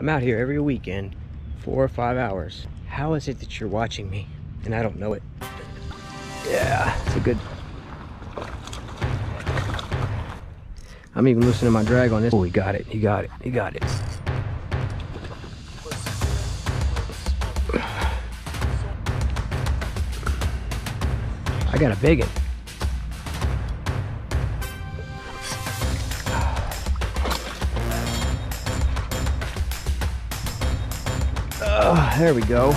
I'm out here every weekend, 4 or 5 hours. How is it that you're watching me and I don't know it? Yeah, it's a good... I'm even loosening my drag on this. Oh, he got it, he got it, he got it. I got a big one. Oh, there we go.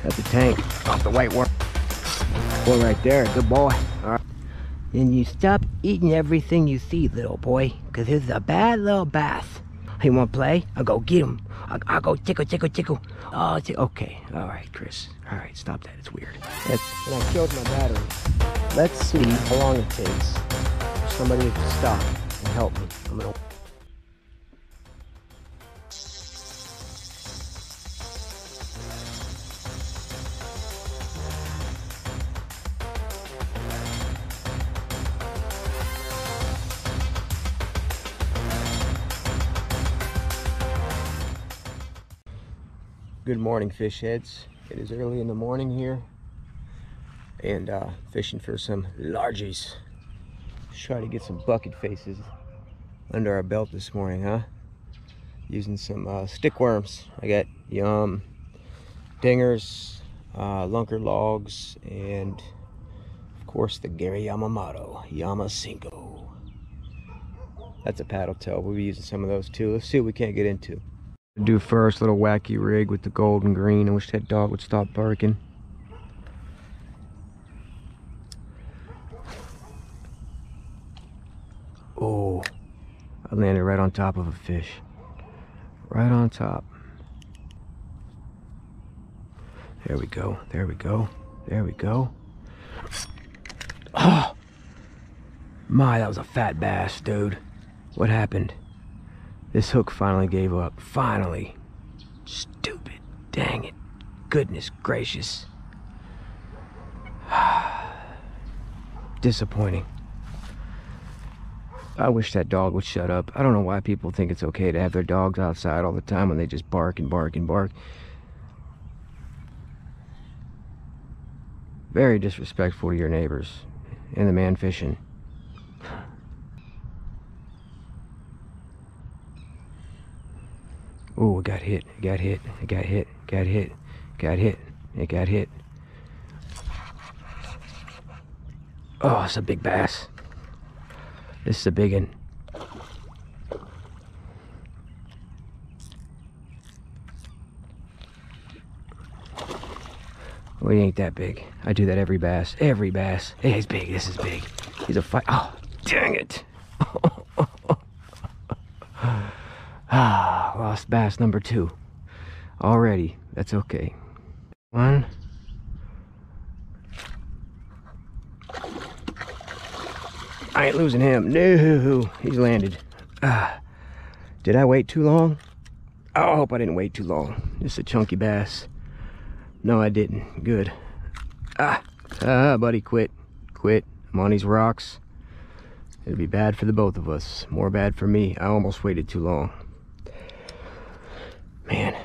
That's a tank off the white worm. Boy right there, good boy. All right. Then you stop eating everything you see, little boy, because this is a bad little bass. He want to play? I'll go get him. I'll go tickle, tickle, tickle. Oh, okay. All right, Chris. All right, stop that. It's weird. And I killed my battery. Let's see how long it takes for somebody to stop and help me. I'm gonna... Good morning, fish heads. It is early in the morning here and fishing for some largies. Let's try to get some bucket faces under our belt this morning, huh? Using some stick worms. I got dingers, lunker logs, and of course the Gary Yamamoto Yama Cinco. That's a paddle tail. We'll be using some of those too. Let's see what we can't get into. Do first, little wacky rig with the gold and green. I wish that dog would stop barking. Oh, I landed right on top of a fish. Right on top. There we go, there we go, there we go. Oh, my, that was a fat bass, dude. What happened? This hook finally gave up. Finally. Stupid. Dang it. Goodness gracious. Disappointing. I wish that dog would shut up. I don't know why people think it's okay to have their dogs outside all the time when they just bark and bark and bark. Very disrespectful to your neighbors and the man fishing. Oh, it got hit, it got hit, it got hit, got hit, got hit, it got hit. Oh, it's a big bass. This is a big one. Well, he ain't that big. I do that every bass, every bass. Hey, he's big, this is big. He's a fight. Oh, dang it. Ah, lost bass number 2 already. That's okay. 1. I ain't losing him. No, he's landed. Did I wait too long? Oh, I hope I didn't wait too long. Just a chunky bass. No, I didn't. Good. Buddy, quit. Quit. I'm on these rocks. It'll be bad for the both of us. More bad for me. I almost waited too long. Man,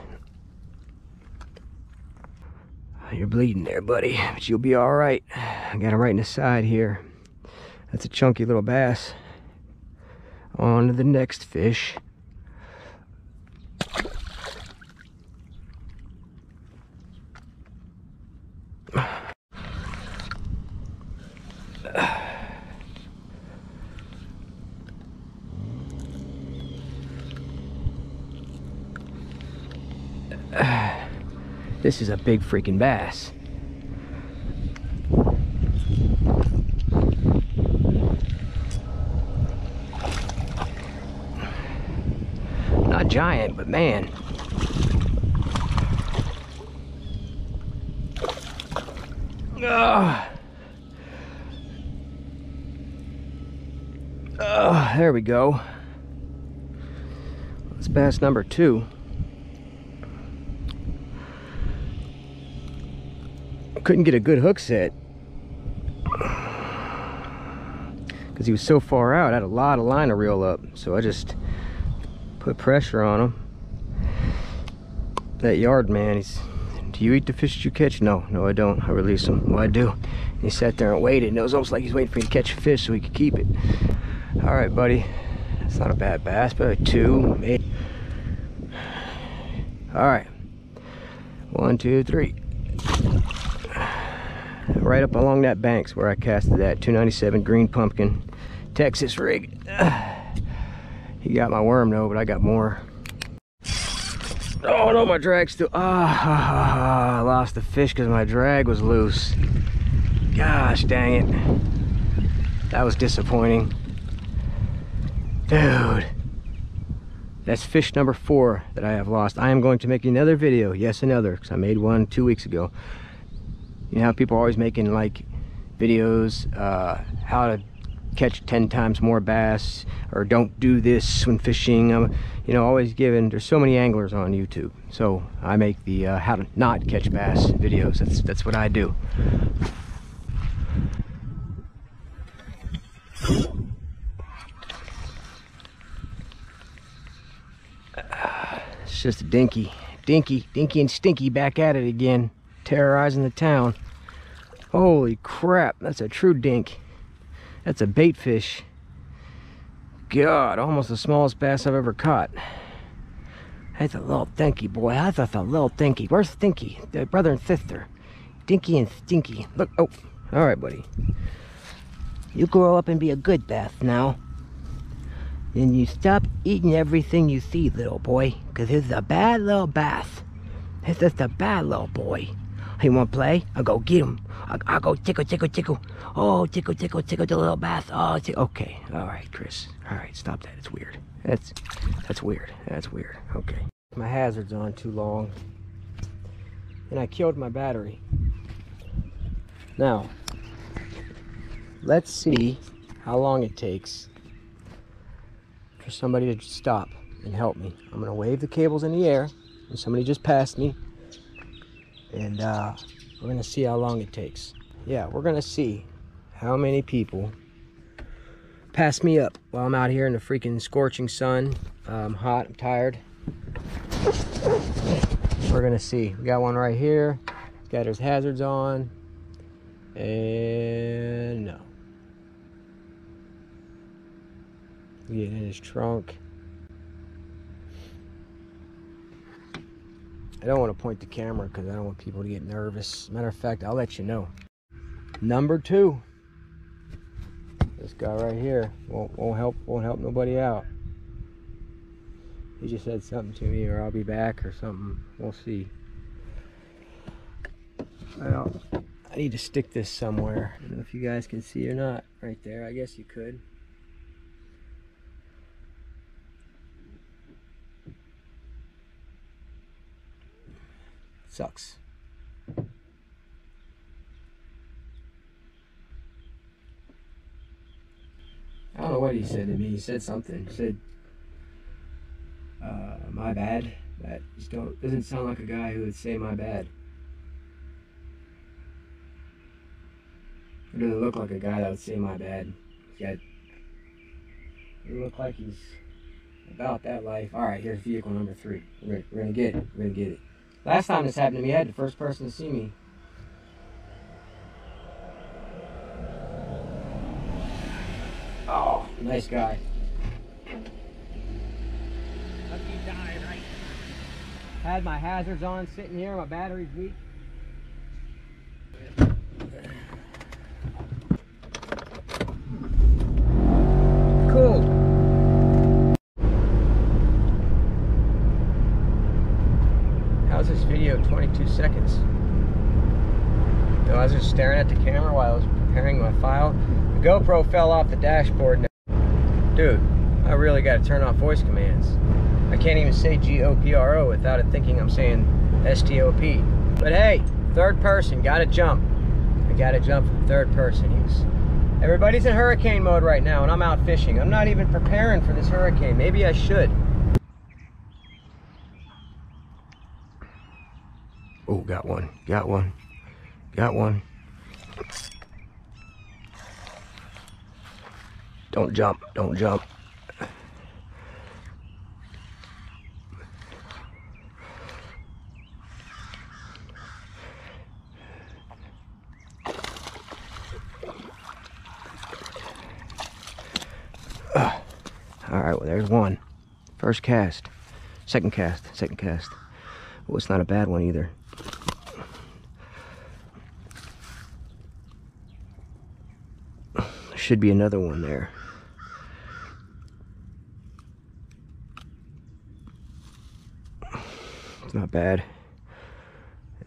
you're bleeding there, buddy, but you'll be all right. I got him right in the side here. That's a chunky little bass. On to the next fish. This is a big freaking bass. Not giant, but man. There we go. That's bass number 2. Couldn't get a good hook set. because he was so far out. I had a lot of line to reel up, so I just put pressure on him. That yard man, do you eat the fish you catch? No, I don't. I release him. Well, I do. He sat there and waited, and it was almost like he's waiting for me to catch a fish so he could keep it. All right, buddy. That's not a bad bass, but like 2, maybe. All right. 1, 2, 3. Right up along that banks where I casted that 297 green pumpkin Texas rig. He got my worm though, but I got more. Oh no, my drag's still. I lost the fish because my drag was loose. Gosh dang it. That was disappointing. Dude. That's fish number 4 that I have lost. I am going to make another video. Yes, another, because I made one 2 weeks ago. You know how people are always making like videos, how to catch 10 times more bass, or don't do this when fishing. You know, always giving, there's so many anglers on YouTube. So I make the how to not catch bass videos. That's what I do. It's just a dinky and stinky back at it again, terrorizing the town. Holy crap, that's a true dink. That's a bait fish. God, almost the smallest bass I've ever caught. That's a little dinky, boy. That's a little dinky. Where's Stinky? The brother and sister. Dinky and Stinky. Look, oh, all right, buddy. You grow up and be a good bass now. Then you stop eating everything you see, little boy, because he's a bad little bass. He's just a bad little boy. He won't play? I'll go get him. I'll go tickle. Oh, tickle the little bass. Oh, okay. All right, Chris. All right, stop that. It's weird. That's weird. That's weird. Okay. My hazard's on too long. And I killed my battery. Now, let's see how long it takes for somebody to stop and help me. I'm gonna wave the cables in the air, and somebody just passed me, and we're gonna see how long it takes. Yeah, we're gonna see how many people pass me up while I'm out here in the freaking scorching sun. I'm hot, I'm tired. We're gonna see. We got one right here. Got his hazards on, and no. Get in his trunk. I don't want to point the camera because I don't want people to get nervous. Matter of fact, I'll let you know. Number 2. This guy right here won't help nobody out. He just said something to me, or I'll be back or something. We'll see. Well, I need to stick this somewhere. I don't know if you guys can see or not. Right there, I guess you could. Sucks. I don't know what he said to me. He said something. He said, my bad. That just doesn't sound like a guy who would say my bad. It doesn't look like a guy that would say my bad. It look like he's about that life. Alright, here's vehicle number 3. We're gonna get it. We're gonna get it. Last time this happened to me, I had the first person to see me. Oh, nice guy. Lucky die, right? Had my hazards on, sitting here, my battery's weak. Cool. How's this video 22 seconds? So I was just staring at the camera while I was preparing my file. The GoPro fell off the dashboard now. Dude, I really got to turn off voice commands. I can't even say GOPRO without it thinking I'm saying STOP. But hey, third person, gotta jump. I gotta jump from third person. Everybody's in hurricane mode right now and I'm out fishing. I'm not even preparing for this hurricane. Maybe I should. Oh, got one. Don't jump, don't jump. All right, well, there's one. First cast. Second cast. Well, it's not a bad one either. There should be another one there. It's not bad.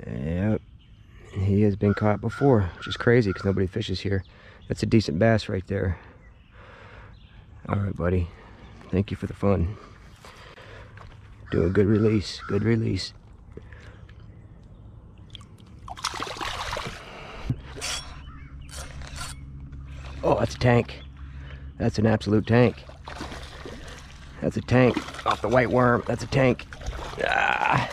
Yep. He has been caught before, which is crazy because nobody fishes here. That's a decent bass right there. All right, buddy. Thank you for the fun. Doing a good release. Good release. Oh, that's a tank. That's an absolute tank. That's a tank. Off the white worm. That's a tank. Ah.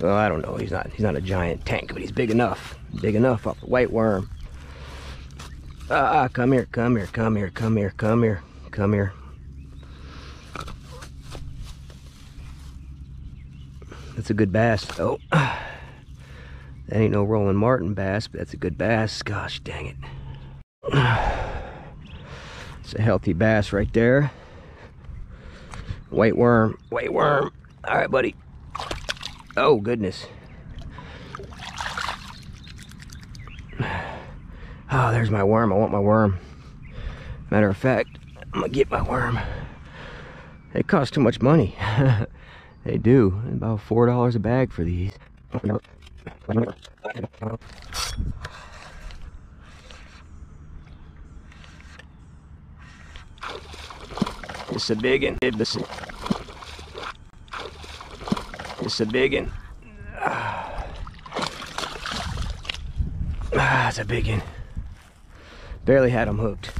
Well, I don't know. He's not a giant tank, but he's big enough. Big enough off the white worm. Come here. Come here. Come here. Come here. Come here. Come here. That's a good bass. Oh, that ain't no Roland Martin bass, but that's a good bass. Gosh dang it. It's a healthy bass right there. White worm, white worm. All right, buddy. Oh, goodness. Oh, there's my worm. I want my worm. Matter of fact, I'm gonna get my worm. They cost too much money. They do. About $4 a bag for these. It's a biggin. It's a biggin. It's a biggin. Barely had him hooked.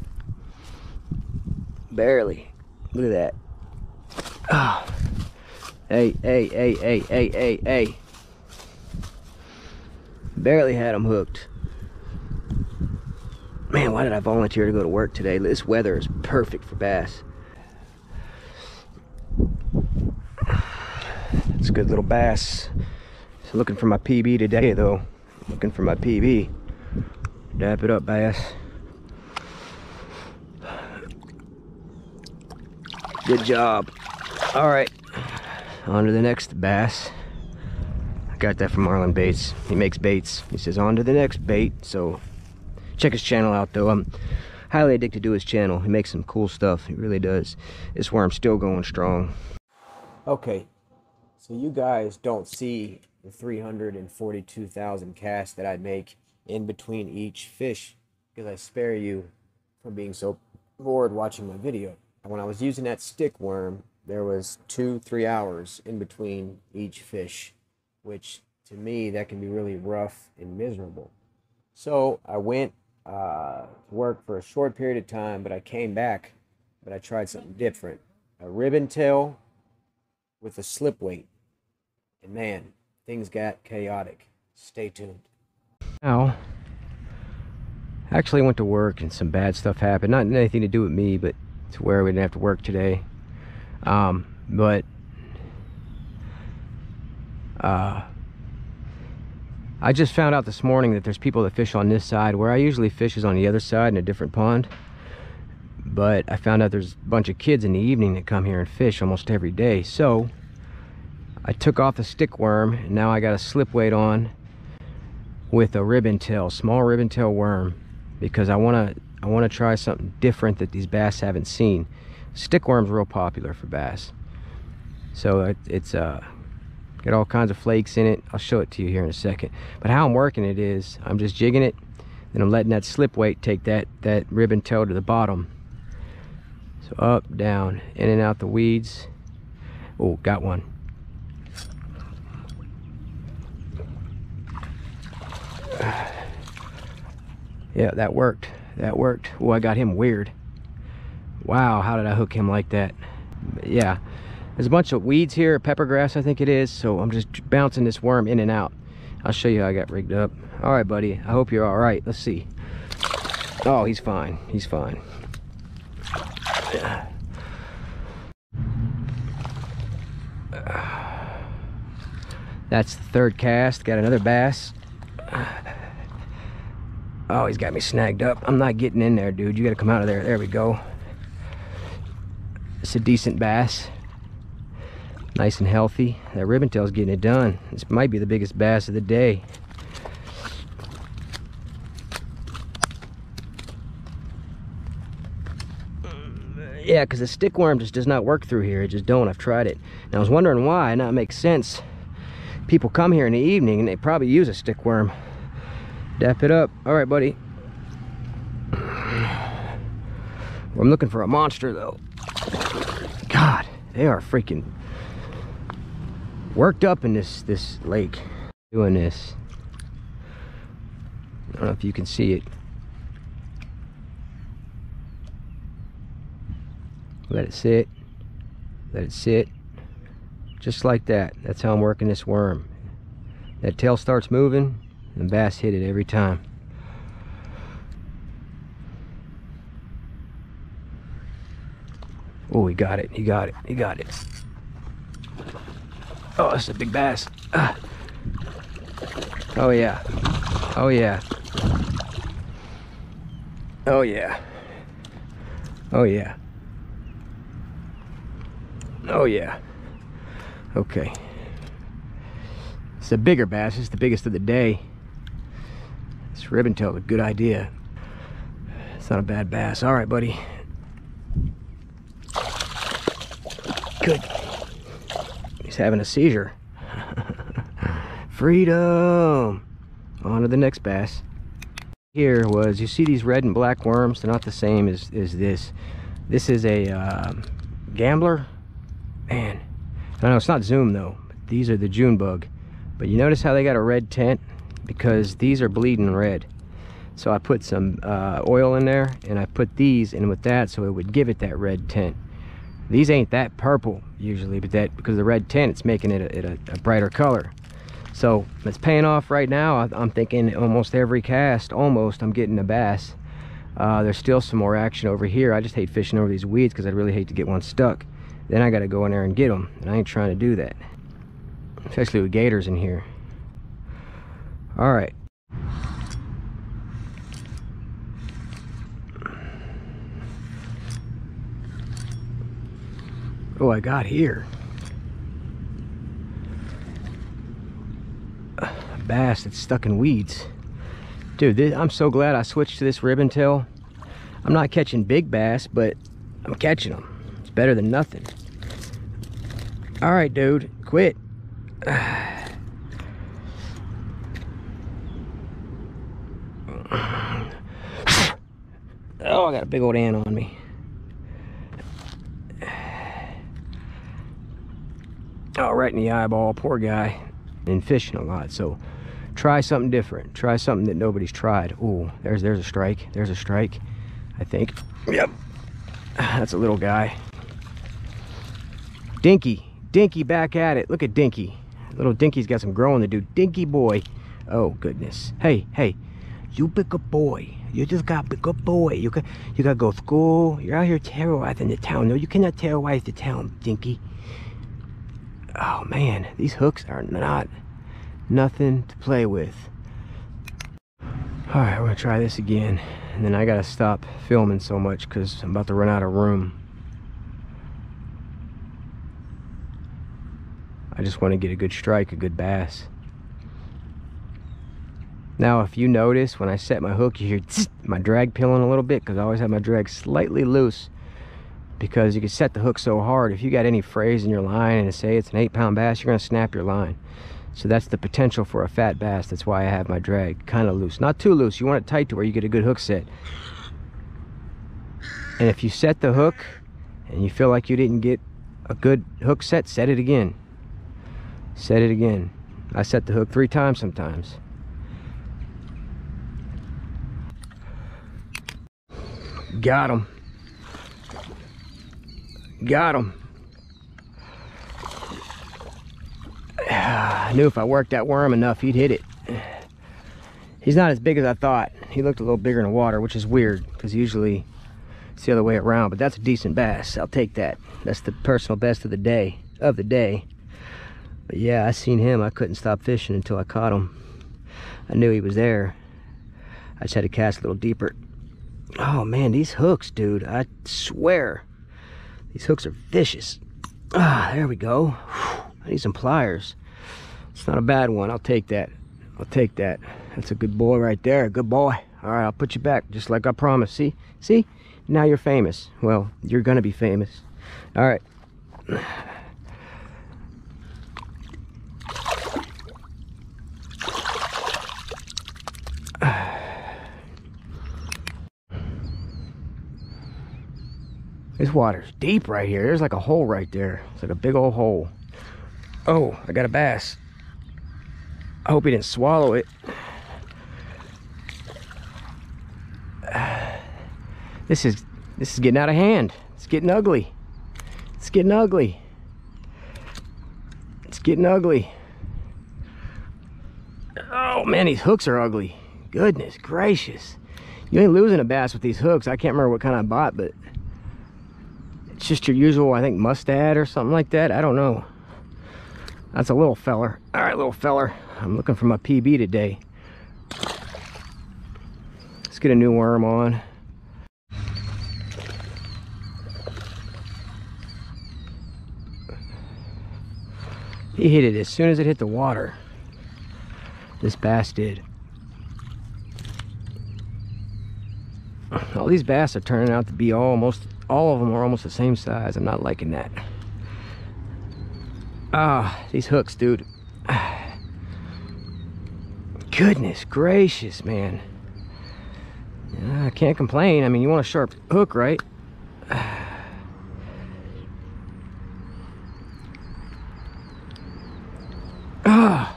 Barely. Look at that. Oh. Hey. Barely had him hooked. Man, why did I volunteer to go to work today? This weather is perfect for bass. It's a good little bass. So looking for my PB today, though. Looking for my PB. Dap it up, bass. Good job. All right. On to the next bass. I got that from Marlon Bates. He makes baits. He says on to the next bait. So check his channel out, though. I'm highly addicted to his channel. He makes some cool stuff. He really does. This worm's still going strong. Okay, so you guys don't see the 342,000 casts that I make in between each fish because I spare you from being so bored watching my video. And when I was using that stick worm, there was 2-3 hours in between each fish, which to me, that can be really rough and miserable. So I went to work for a short period of time, but I came back, but I tried something different. A ribbon tail with a slip weight. And man, things got chaotic. Stay tuned. Now, I actually went to work and some bad stuff happened. Not anything to do with me, but to where we didn't have to work today. But I just found out this morning that there's people that fish on this side. Where I usually fish is on the other side in a different pond. But I found out there's a bunch of kids in the evening that come here and fish almost every day. So I took off the stick worm, and now I got a slip weight on with a ribbon tail, small ribbon tail worm, because I want to try something different that these bass haven't seen. Stick worm's real popular for bass. So it's got all kinds of flakes in it. I'll show it to you here in a second. But how I'm working it is, I'm just jigging it, then I'm letting that slip weight take that ribbon tail to the bottom. So up, down, in and out the weeds. Oh, got one. Yeah, that worked. That worked. Oh, I got him weird. Wow, how did I hook him like that? Yeah, there's a bunch of weeds here, pepper grass I think it is, so I'm just bouncing this worm in and out. I'll show you how I got rigged up. All right, buddy, I hope you're all right. Let's see. Oh, he's fine. He's fine. That's the third cast. Got another bass. Oh, he's got me snagged up. I'm not getting in there, dude. You gotta come out of there. There we go. It's a decent bass. Nice and healthy. That ribbon tail's getting it done. This might be the biggest bass of the day. Yeah, because the stick worm just does not work through here. It just don't. I've tried it. And I was wondering why, and that makes sense. People come here in the evening and they probably use a stick worm. Dap it up. All right, buddy. I'm looking for a monster, though. God, they are freaking worked up in this lake doing this. I don't know if you can see it. Let it sit. Let it sit. Just like that. That's how I'm working this worm. That tail starts moving and bass hit it every time. Oh, he got it. He got it. He got it. Oh, that's a big bass. Ah. Oh, yeah. Oh, yeah. Oh, yeah. Oh, yeah. Oh, yeah. Okay. It's a bigger bass. It's the biggest of the day. This ribbon tail is a good idea. It's not a bad bass. All right, buddy. Good. He's having a seizure. Freedom. On to the next bass. Here was, you see these red and black worms? They're not the same as this. This is a gambler. Man, I don't know, it's not Zoom though. These are the June bug. But you notice how they got a red tint? Because these are bleeding red. So I put some oil in there, and I put these in with that so it would give it that red tint. These ain't that purple usually, but that because of the red tint, it's making it a brighter color. So it's paying off right now. I'm thinking almost every cast, I'm getting a bass. There's still some more action over here. I just hate fishing over these weeds because I'd really hate to get one stuck. Then I got to go in there and get them, and I ain't trying to do that, especially with gators in here. All right. Oh, I got here a bass that's stuck in weeds. Dude, I'm so glad I switched to this ribbon tail. I'm not catching big bass, but I'm catching them. It's better than nothing. All right, dude, quit. Oh, I got a big old ant on me. Oh, right in the eyeball. Poor guy. Been fishing a lot, so try something different. Try something that nobody's tried. Oh, there's a strike. There's a strike, I think. Yep. That's a little guy. Dinky. Dinky back at it. Look at Dinky. Little Dinky's got some growing to do. Dinky boy. Oh, goodness. Hey, hey. You pick up boy. You just got pick up boy. You gotta go to school. You're out here terrorizing the town. No, you cannot terrorize the town, Dinky. Oh man, these hooks are not nothing to play with. All right, we're gonna try this again, and then I gotta stop filming so much because I'm about to run out of room. I just want to get a good strike, a good bass. Now, if you notice, when I set my hook, you hear my drag peeling a little bit because I always have my drag slightly loose because you can set the hook so hard. If you got any frays in your line and say it's an 8-pound bass, you're going to snap your line. So that's the potential for a fat bass. That's why I have my drag kind of loose. Not too loose. You want it tight to where you get a good hook set. And if you set the hook and you feel like you didn't get a good hook set, set it again. Set it again. I set the hook 3 times sometimes. Got him. Got him. I knew if I worked that worm enough, he'd hit it. He's not as big as I thought. He looked a little bigger in the water, which is weird, because usually It's the other way around, but that's a decent bass. I'll take that. That's the personal best of the day. But yeah, I seen him. I couldn't stop fishing until I caught him. I knew he was there. I just had to cast a little deeper. Oh man, these hooks, dude, I swear these hooks are vicious. Ah, there we go. Whew, I need some pliers. It's not a bad one. I'll take that. I'll take that. That's a good boy right there. Good boy. All right, I'll put you back just like I promised. See, now you're famous. Well, you're gonna be famous. All right. This water's deep right here. There's like a hole right there. It's like a big old hole. Oh, I got a bass. I hope he didn't swallow it. This is getting out of hand. It's getting ugly. It's getting ugly. It's getting ugly. Oh man, these hooks are ugly. Goodness gracious. You ain't losing a bass with these hooks. I can't remember what kind I bought, but it's just your usual, I think, mustad or something like that. I don't know. That's a little feller. All right, little feller. I'm looking for my PB today. Let's get a new worm on. He hit it as soon as it hit the water. This bass did. All these bass are turning out to be almost, all of them are almost the same size. I'm not liking that. Ah, these hooks, dude. Goodness gracious, man. I can't complain. I mean, you want a sharp hook, right? Ah.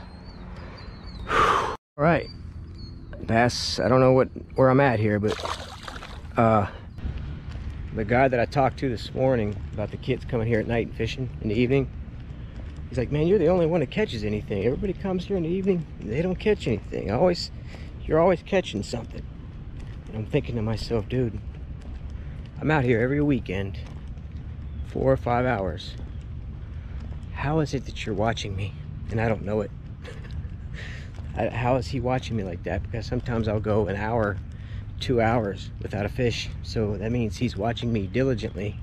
All right, bass. I don't know where I'm at here, but the guy that I talked to this morning about the kids coming here at night and fishing in the evening, he's like, man, you're the only one that catches anything. Everybody comes here in the evening, they don't catch anything. You're always catching something. And I'm thinking to myself, dude, I'm out here every weekend, 4 or 5 hours. How is it that you're watching me and I don't know it? How is he watching me like that? Because sometimes I'll go an hour, 2 hours without a fish. So that means he's watching me diligently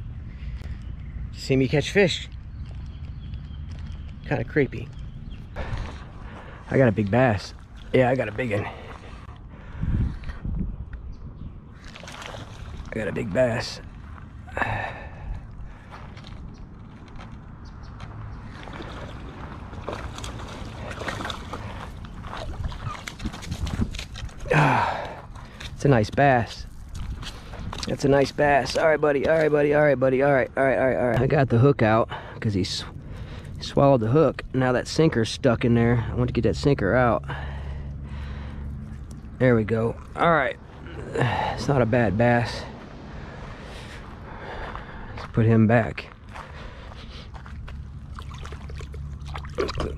to see me catch fish. Kind of creepy. I got a big bass. Yeah, I got a big one. I got a big bass. It's a nice bass. That's a nice bass. All right, buddy. All right, buddy. All right, buddy. All right. I got the hook out because he swallowed the hook. Now that sinker's stuck in there. I want to get that sinker out. There we go. All right. It's not a bad bass. Let's put him back.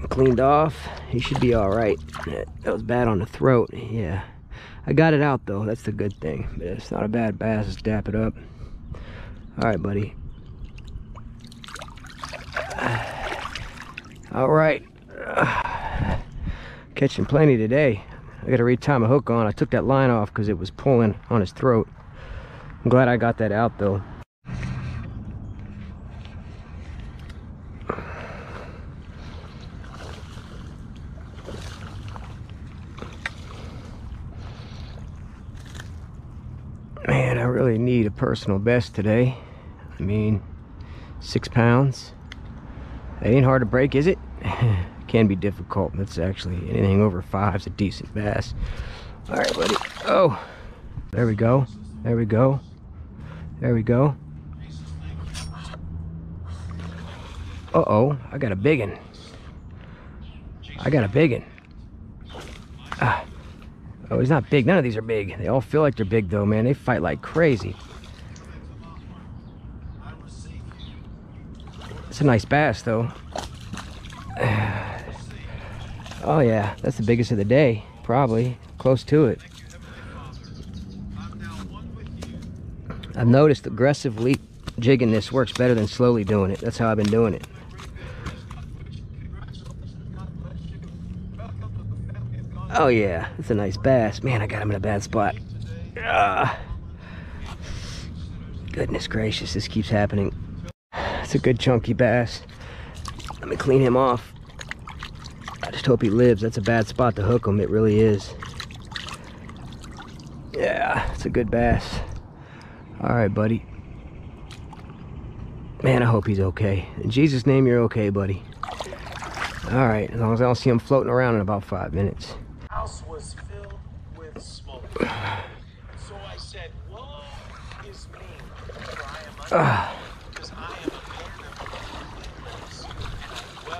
Cleaned off. He should be all right. That was bad on the throat. Yeah. I got it out though. That's the good thing. But it's not a bad bass. Let's dap it up. All right, buddy. All right. Catching plenty today. I got to re-tie my hook on. I took that line off because it was pulling on his throat. I'm glad I got that out though. Man, I really need a personal best today. I mean, 6 pounds. It ain't hard to break, is it? Can be difficult. That's actually, anything over 5 is a decent bass. All right, buddy. Oh, there we go. There we go. There we go. Uh-oh, I got a big one. I got a big one. Ah. Oh, he's not big. None of these are big. They all feel like they're big though, man. They fight like crazy. It's a nice bass though. Oh yeah, that's the biggest of the day. Probably. Close to it. I've noticed aggressively jigging this works better than slowly doing it. That's how I've been doing it. Oh yeah, that's a nice bass. Man, I got him in a bad spot. Goodness gracious, this keeps happening. It's a good chunky bass. Let me clean him off. I just hope he lives. That's a bad spot to hook him. It really is. Yeah, it's a good bass. All right, buddy. Man, I hope he's okay. In Jesus' name, you're okay, buddy. All right, as long as I don't see him floating around in about 5 minutes. The house was filled with smoke. So I said, woe is me, for I am because I am a man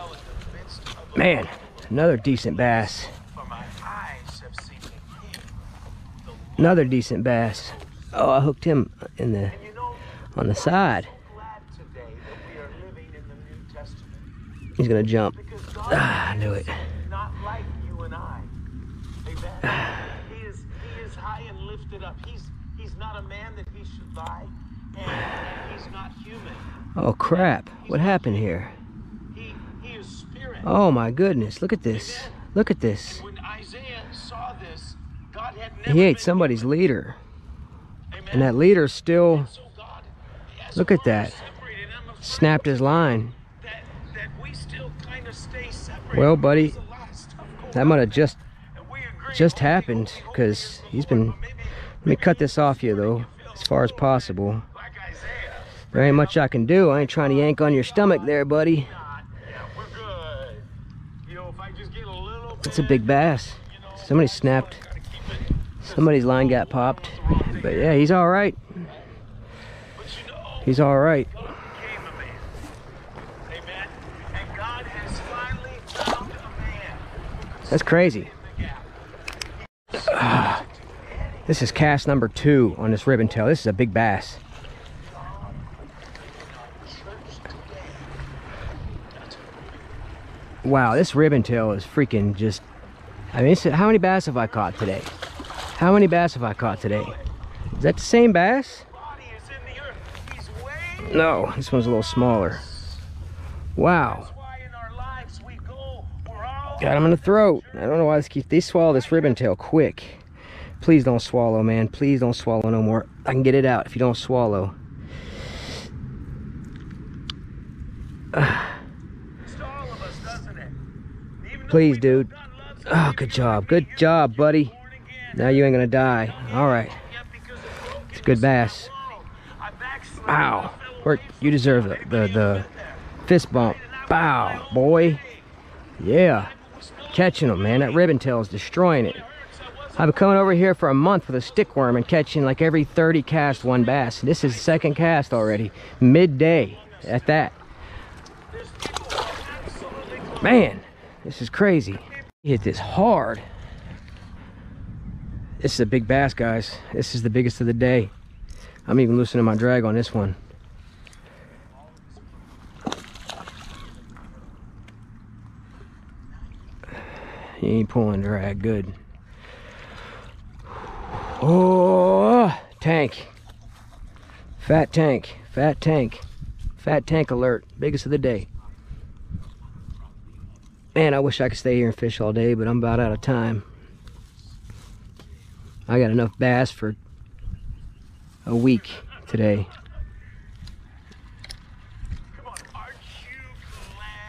of the midst of Man, another decent bass. for my eyes have seen the King, the Lord. Another decent bass. Oh, I hooked him in the And you know, on the side. I'm glad today that we are living in the New Testament. He's gonna jump. Because God I knew it. is not like you and I. Amen. He is high and lifted up. He's not a man that he should lie, and he's not human. Oh crap! What happened here? He is spirit. Oh my goodness! Look at this! Look at this! When Isaiah saw this, God had never He ate been somebody's human. leader, Amen. and that leader's still So God has Look at that. separated him from snapped his line. that we still kind of stay separated. Well, buddy, There's a lot of stuff going that might have on. just And we agree, just holy, happened holy, because holy he's is the Lord, been. but maybe Let me cut this off you though, as far as possible. like Isaiah. There ain't much I can do. I ain't trying to yank on your stomach there, buddy. Not, yeah, we're good. You know, if I just get a little bit, It's a big bass. you know, Somebody snapped. gotta keep it. Somebody's line got popped. But yeah, he's all right. But you know, He's all right. God became a man. Amen. And God has finally found a man who could That's crazy. stand in the gap. This is cast number 2 on this ribbon tail. This is a big bass. Wow, this ribbon tail is freaking just. I mean, how many bass have I caught today? How many bass have I caught today? Is that the same bass? Body is in the earth. He's way. No, this one's a little smaller. Wow. That's why in our lives we go. We're all. Got him in the throat. I don't know why they swallow this ribbon tail quick. Please don't swallow, man. Please don't swallow no more. I can get it out if you don't swallow. It's to all of us, doesn't it? Even though Please, we've dude. done loves, Oh, even good though job. we Good job, buddy. born again, Now you ain't gonna die. All right. yet because of brokenness It's a good bass. and wrong, I backslid. Wow. I fell Or away you deserve the fist bump. Bow, boy. Yeah. Catching them, man. That ribbon tail is destroying it. I've been coming over here for a month with a stick worm and catching like every 30 cast one bass. This is the second cast already. Midday at that. Man, this is crazy. He hit this hard. This is a big bass, guys. This is the biggest of the day. I'm even loosening my drag on this one. He ain't pulling drag good. Oh, tank. Fat tank. Fat tank. Fat tank alert. Biggest of the day. Man, I wish I could stay here and fish all day, but I'm about out of time. I got enough bass for a week today.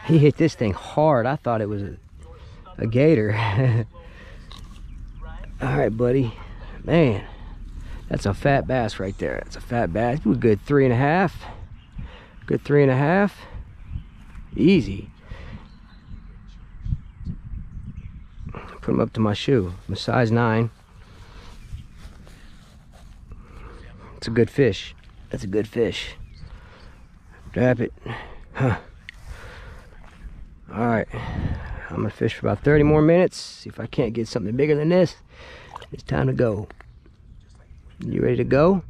He hit this thing hard. I thought it was a gator. All right, buddy. Man, that's a fat bass right there. That's a fat bass. You a good 3.5. Good 3.5. Easy. Put him up to my shoe. I'm a size 9. It's a good fish. That's a good fish. Drop it. Huh. All right. I'm gonna fish for about 30 more minutes. See if I can't get something bigger than this. It's time to go. You ready to go?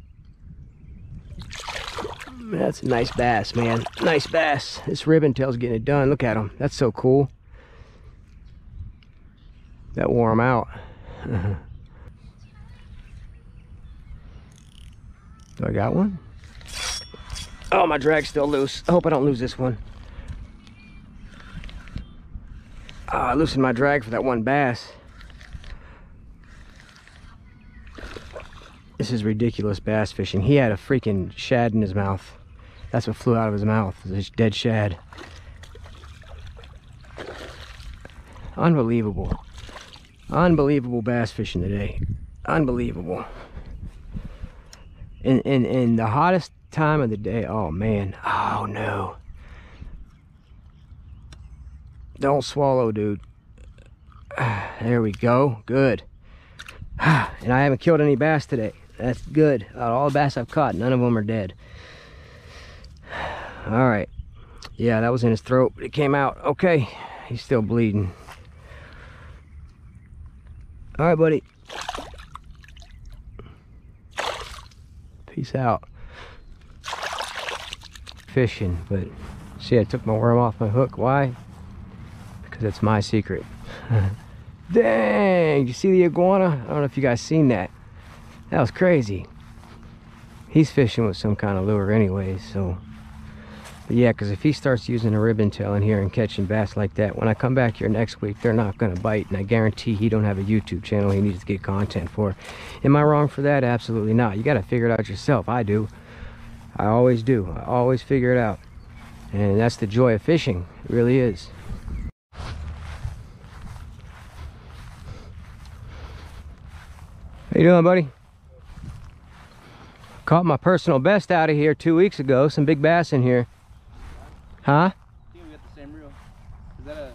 That's a nice bass, man. Nice bass. This ribbon tail's getting it done. Look at him. That's so cool. That wore him out. Do I got one? Oh, my drag's still loose. I hope I don't lose this one. I loosened my drag for that one bass. This is ridiculous bass fishing. He had a freaking shad in his mouth. That's what flew out of his mouth, this dead shad. Unbelievable. Unbelievable bass fishing today. Unbelievable. In the hottest time of the day. Oh man. Oh no. Don't swallow, dude. There we go. Good. And I haven't killed any bass today. That's good. Out of all the bass I've caught, none of them are dead. All right. Yeah, that was in his throat, but it came out. Okay. He's still bleeding. All right, buddy. Peace out. Fishing, but see, I took my worm off my hook. Why? Because it's my secret. Dang, you see the iguana? I don't know if you guys seen that. That was crazy. He's fishing with some kind of lure anyways, so. But yeah, because if he starts using a ribbon tail in here and catching bass like that, when I come back here next week, they're not going to bite. And I guarantee he don't have a YouTube channel he needs to get content for. Am I wrong for that? Absolutely not. You got to figure it out yourself. I do. I always do. I always figure it out. And that's the joy of fishing. It really is. How you doing, buddy? Caught my personal best out of here 2 weeks ago. Some big bass in here. Huh? I think we got the same reel. Is that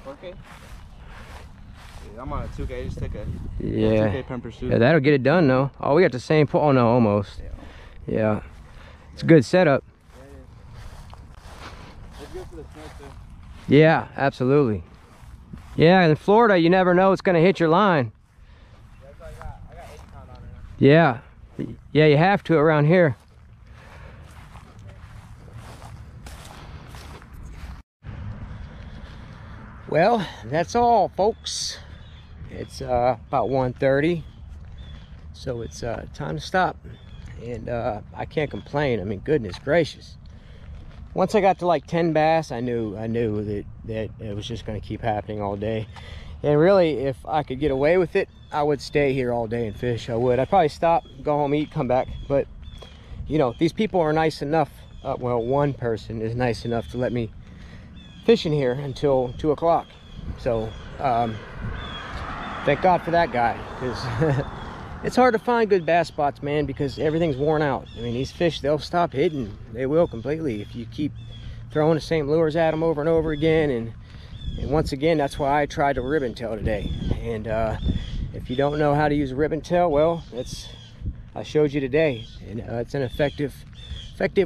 4K? Yeah, I'm on a 2K. I just took a 2K pen pursuit. Yeah, that'll get it done though. Oh, we got the same pull. Oh no, almost. Yeah. It's a good setup. It's good for the snow too. Yeah, absolutely. Yeah, in Florida, you never know it's gonna hit your line. That's what I got. I got 8 pound on it now. Yeah. Yeah, you have to around here. Well, that's all, folks. It's about 1:30, so it's time to stop. And I can't complain. I mean, goodness gracious. Once I got to like 10 bass, I knew that it was just going to keep happening all day. And really, if I could get away with it, I would stay here all day and fish. I would. I'd probably stop, go home, eat, come back. But you know, these people are nice enough. Well, one person is nice enough to let me fishing here until 2 o'clock. So thank God for that guy, because it's hard to find good bass spots, man, because everything's worn out. I mean, these fish, they'll stop hitting. They will completely if you keep throwing the same lures at them over and over again. And once again, that's why I tried the ribbon tail today. And if you don't know how to use a ribbon tail, well, I showed you today. And it's an effective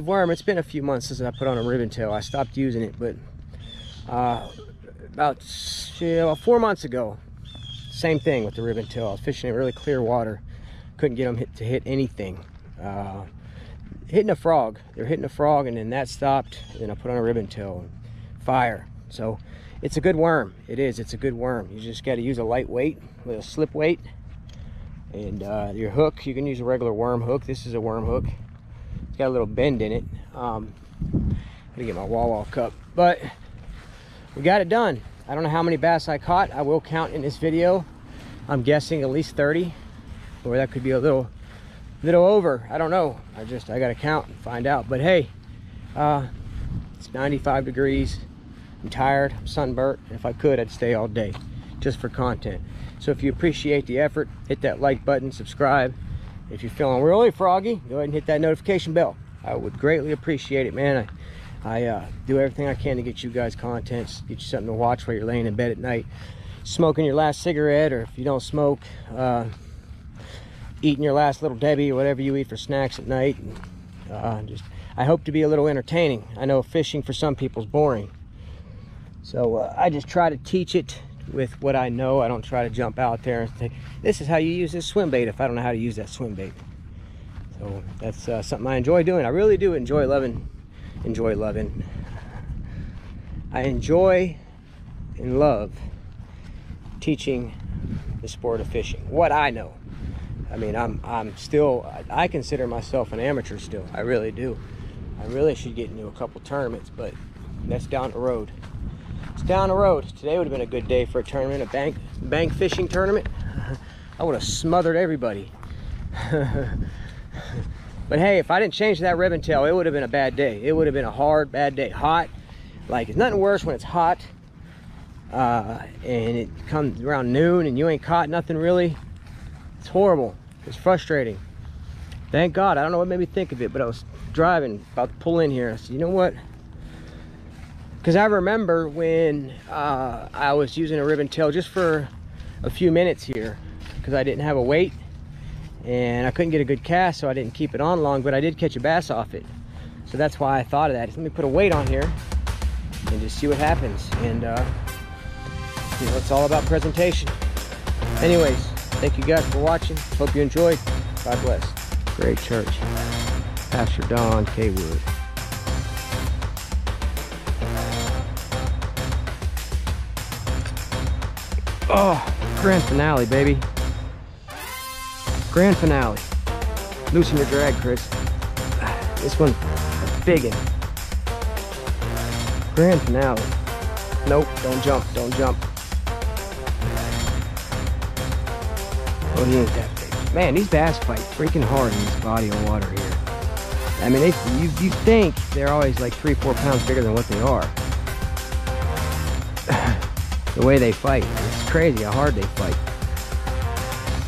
worm. It's been a few months since I put on a ribbon tail. I stopped using it, but about 4 months ago, same thing with the ribbon tail. I was fishing in really clear water, couldn't get them to hit anything. Hitting a frog, they're hitting a frog, and then that stopped. And then I put on a ribbon tail, fire. So it's a good worm. It is. It's a good worm. You just got to use a light weight with a slip weight, and your hook, you can use a regular worm hook. This is a worm hook. It's got a little bend in it. I'm gonna get my wall cup, but we got it done. I don't know how many bass I caught. I will count in this video. I'm guessing at least 30, or that could be a little over. I don't know. I gotta count and find out. But hey, it's 95 degrees. I'm tired. I'm sunburnt. If I could, I'd stay all day just for content. So if you appreciate the effort, hit that like button, subscribe. If you're feeling really froggy, go ahead and hit that notification bell. I would greatly appreciate it, man. I do everything I can to get you guys content, get you something to watch while you're laying in bed at night, smoking your last cigarette, or if you don't smoke, eating your last little Debbie or whatever you eat for snacks at night. And, I hope to be a little entertaining. I know fishing for some people is boring, so I just try to teach it with what I know. I don't try to jump out there and say, this is how you use this swim bait, if I don't know how to use that swim bait. So that's something I enjoy doing. I really do enjoy loving. I enjoy and love teaching the sport of fishing, what I know. I mean, I'm still, I consider myself an amateur still. I really do. I really should get into a couple tournaments, but that's down the road. It's down the road. Today would have been a good day for a tournament, a bank fishing tournament. I would have smothered everybody. But hey, if I didn't change that ribbon tail, it would have been a bad day. It would have been a hard, bad day. Hot. Like, it's nothing worse when it's hot and it comes around noon and you ain't caught nothing really. It's horrible. It's frustrating. Thank God. I don't know what made me think of it, but I was driving, about to pull in here. I said, you know what? Because I remember when I was using a ribbon tail just for a few minutes here because I didn't have a weight and I couldn't get a good cast, so I didn't keep it on long, but I did catch a bass off it. So that's why I thought of that. Let me put a weight on here and just see what happens. And you know, it's all about presentation. Anyways, thank you guys for watching. Hope you enjoyed. God bless. Great church. Pastor Don K. Wood. Oh, grand finale, baby. Grand finale. Loosen your drag, Chris. This one's a big one. Grand finale. Nope, don't jump, don't jump. Oh, he ain't that big. Man, these bass fight freaking hard in this body of water here. I mean, you think they're always like 3-4 pounds bigger than what they are. The way they fight, it's crazy how hard they fight.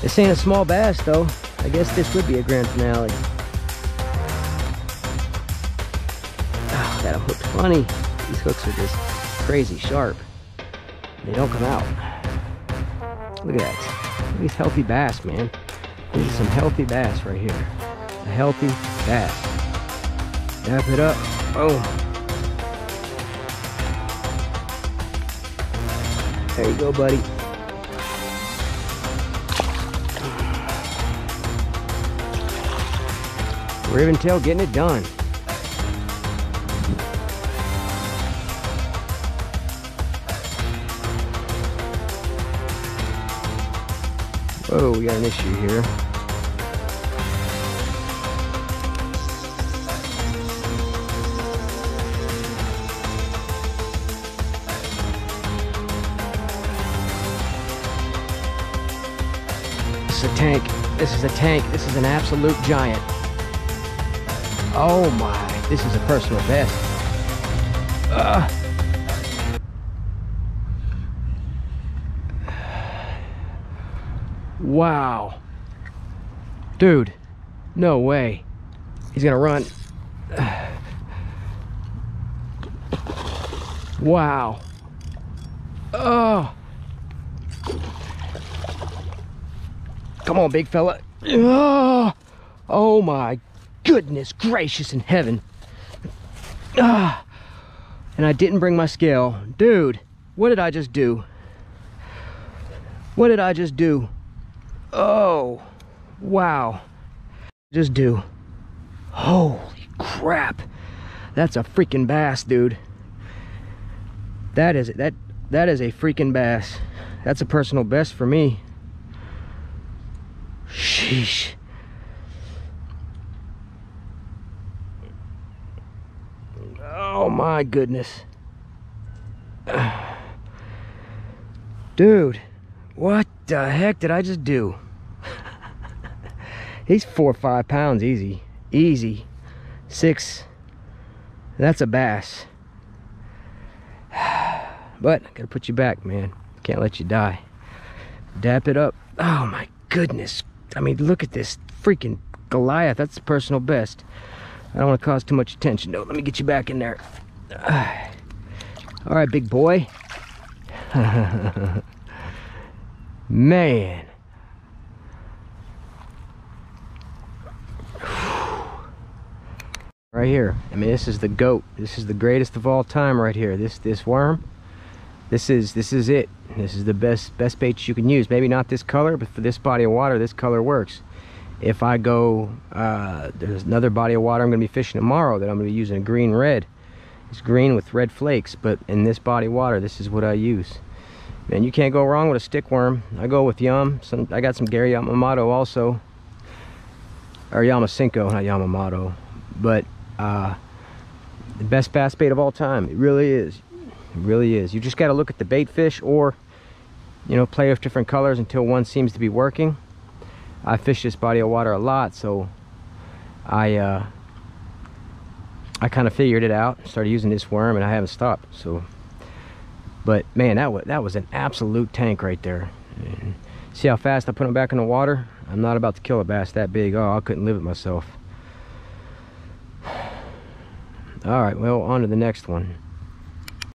This ain't a small bass though. I guess this would be a grand finale. Oh, got him hooked funny. These hooks are just crazy sharp. They don't come out. Look at that. Look at these healthy bass, man. These are some healthy bass right here. A healthy bass. Wrap it up. Boom. There you go, buddy. Ribbon tail getting it done. Whoa, we got an issue here. This is a tank. This is a tank. This is an absolute giant. Oh my, this is a personal best. Wow. Dude, no way. He's gonna run. Wow. Oh. Come on, big fella. Oh my goodness gracious in heaven. And I didn't bring my scale. Dude, what did I just do? What did I just do? Oh, wow. Just do. Holy crap. That's a freaking bass, dude. That is a freaking bass. That's a personal best for me. Sheesh. Oh my goodness. Dude, what the heck did I just do? He's 4 or 5 pounds easy. Easy. 6. That's a bass. But I gotta put you back, man. Can't let you die. Dap it up. Oh my goodness. I mean, look at this freaking Goliath. That's the personal best. I don't want to cause too much attention. No, let me get you back in there. All right, big boy. Man. Right here. I mean, this is the GOAT. This is the greatest of all time right here. This worm. This is it. This is the best bait you can use. Maybe not this color, but for this body of water, this color works. If I go, there's another body of water I'm going to be fishing tomorrow that I'm going to be using a green-red. It's green with red flakes, but in this body of water, this is what I use. Man, you can't go wrong with a stick worm. I go with Yum. I got some Gary Yamamoto also. or Yamasenko, not Yamamoto, but the best bass bait of all time. It really is. It really is. You just got to look at the bait fish, or you know, play with different colors until one seems to be working. I fish this body of water a lot, so I kind of figured it out, started using this worm, and I haven't stopped. So, but man, that was an absolute tank right there. And see how fast I put them back in the water? I'm not about to kill a bass that big. Oh, I couldn't live it myself. All right, well, on to the next one.